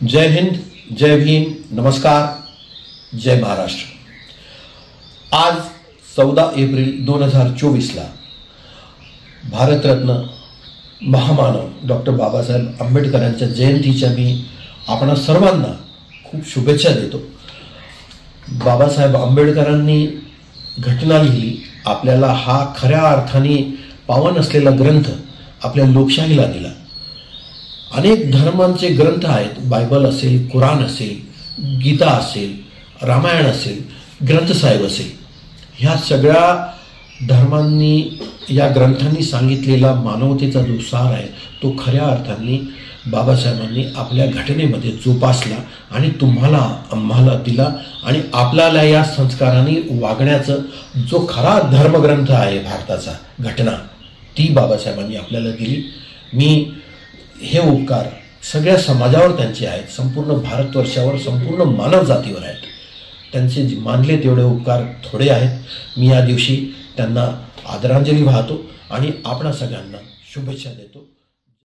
जय हिंद, जय भीम, नमस्कार, जय महाराष्ट्र। आज 14 एप्रिल 2024ला भारतरत्न महामानव डॉक्टर बाबासाहेब आंबेडकरांच्या जयंतीच्या मी आपणा सर्वांना खूप शुभेच्छा देतो। बाबासाहेब आंबेडकरांनी घटना लिहिली, आपल्याला हा खऱ्या अर्थाने पावन असलेला ग्रंथ आपल्या लोकशाहीला दिला। अनेक धर्मांचे ग्रंथ आहेत, बायबल असेल, कुराण असेल, गीता असेल, रामायण असेल, ग्रंथसाहेब असेल, ह्या सगळ्या धर्मांनी या ग्रंथांनी सांगितलेला मानवतेचा जो सार आहे तो खऱ्या अर्थाने बाबासाहेबांनी आपल्या घटनेमध्ये जोपासला आणि तुम्हाला आम्हाला दिला। आणि आपल्याला या संस्कारांनी वागण्याचं जो खरा धर्मग्रंथ आहे भारताचा घटना, ती बाबासाहेबांनी आपल्याला दिली। मी हे उपकार सगळ्या समाजावर त्यांचे आहेत, संपूर्ण भारतवर्षावर, संपूर्ण मानव जातीवर आहेत। त्यांचे मानले तेवढे उपकार थोडे आहेत। मी या दिवशी त्यांना आदरांजली वाहतो आणि आपणा सगळ्यांना शुभेच्छा देतो।